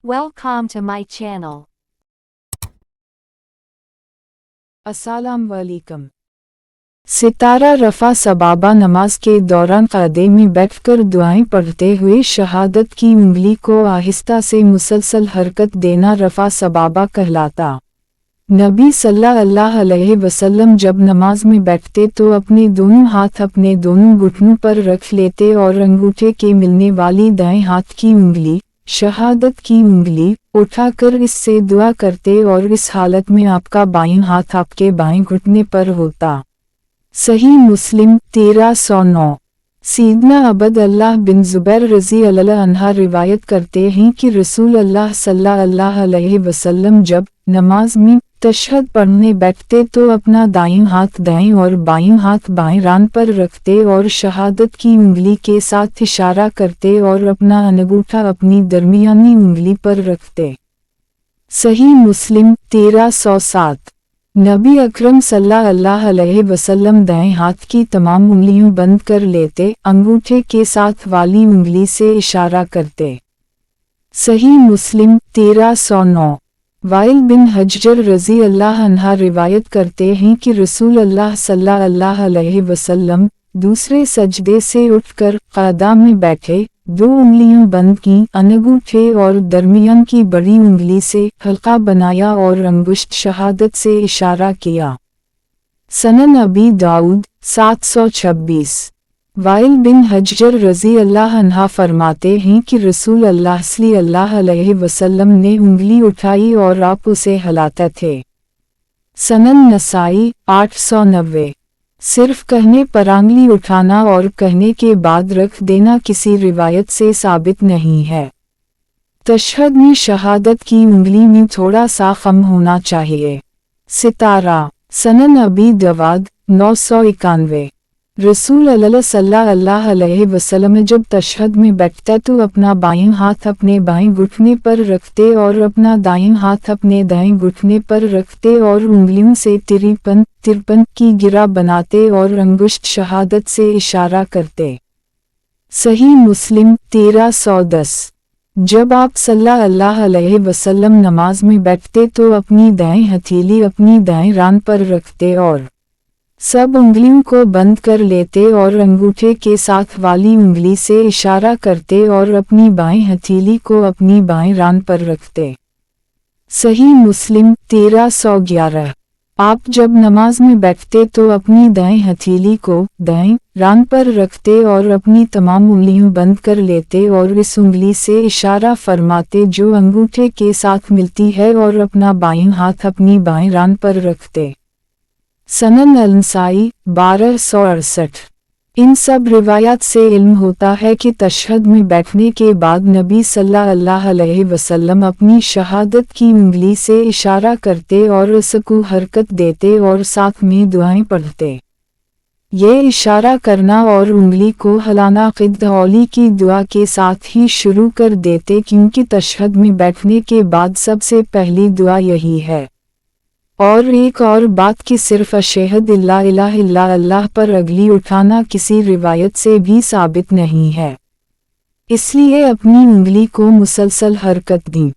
Welcome to my channel. अस्सलाम वालेकुम। सितारा रफ़ा सबाबा नमाज के दौरान क़ादे में बैठकर दुआएं पढ़ते हुए शहादत की उंगली को आहिस्ता से मुसलसल हरकत देना रफ़ा सबाबा कहलाता। नबी सल्लल्लाहु अलैहि वसल्लम जब नमाज में बैठते तो अपने दोनों हाथ अपने दोनों घुटनों पर रख लेते और अंगूठे के मिलने वाली दाएं हाथ की उंगली, शहादत की उंगली, उठाकर इससे दुआ करते और इस हालत में आपका बाएं हाथ आपके बाएं घुटने पर होता। सही मुस्लिम 1309। सीदना अबद अल्लाह बिन जुबैर रज़ी अल्लाह अन्हा रिवायत करते हैं कि रसूल अल्लाह सल्लल्लाहु अलैहि वसल्लम जब नमाज में तशहद पढ़ने बैठते तो अपना दाएं हाथ दाएं और बाएं हाथ बाएं रान पर रखते और शहादत की उंगली के साथ इशारा करते और अपना अंगूठा अपनी दरमियानी उंगली पर रखते। सही मुस्लिम 1307। नबी अकरम सल्लल्लाहु अलैहि वसल्लम दाएं हाथ की तमाम उंगलियों बंद कर लेते, अंगूठे के साथ वाली उंगली से इशारा करते। सही मुस्लिम 1309। वाइल बिन हज्जर रज़ी अल्लाह अन्हा रिवायत करते हैं कि रसूल अल्लाह सल्लल्लाहु अलैहि वसल्लम दूसरे सजदे से उठकर क़ादा में बैठे, दो उंगलियां बंद की, अंगूठे और दरमियान की बड़ी उंगली से हल्का बनाया और अंगुष्ठ शहादत से इशारा किया। सनन अबी दाऊद 726। वाइल बिन हज्जर रज़ी अल्लाह अन्हा फरमाते हैं कि रसूल अल्लाह सल्लल्लाहु अलैहि वसल्लम ने उंगली उठाई और आप उसे हिलाते थे। सनन नसाई 890। सिर्फ कहने पर आंगली उठाना और कहने के बाद रख देना किसी रिवायत से साबित नहीं है। तशहद में शहादत की उंगली में थोड़ा सा खम होना चाहिए। सितारा। सनन अबी दवाद 991। रसूल अल्लाह सल्लल्लाहु अलैहि वसल्लम जब तशहद में बैठते तो अपना बाएं हाथ अपने बाएं घुटने पर रखते और अपना दाएं हाथ अपने दाएं घुटने पर रखते और उंगलियों से तिरपन की गिरा बनाते और अंगुष्ठ शहादत से इशारा करते। सही मुस्लिम 1310। जब आप सल्लल्लाहु अलैहि वसल्लम नमाज में बैठते तो अपनी दाएं हथेली अपनी दाएं रान पर रखते और सब उंगलियों को बंद कर लेते और अंगूठे के साथ वाली उंगली से इशारा करते और अपनी बाएं हथेली को अपनी बाएं रान पर रखते। सही मुस्लिम 1311। आप जब नमाज में बैठते तो अपनी दाएं हथेली को दाएं रान पर रखते और अपनी तमाम उंगलियां बंद कर लेते और इस उंगली से इशारा फरमाते जो अंगूठे के साथ मिलती है और अपना बाएं हाथ अपनी बाएं रान पर रखते। सनन अल-नसाई 1268। इन सब रिवायात से इल्म होता है कि तशहद में बैठने के बाद नबी सल्लल्लाहु अलैहि वसल्लम अपनी शहादत की उंगली से इशारा करते और उसको हरकत देते और साथ में दुआएं पढ़ते। ये इशारा करना और उंगली को हिलाना क़िद्दौली की दुआ के साथ ही शुरू कर देते क्योंकि तशहद में बैठने के बाद सबसे पहली दुआ यही है। और एक और बात कि सिर्फ अशहद ला इलाहा इल्लल्लाह पर अगली उठाना किसी रिवायत से भी साबित नहीं है, इसलिए अपनी उंगली को मुसलसल हरकत दी।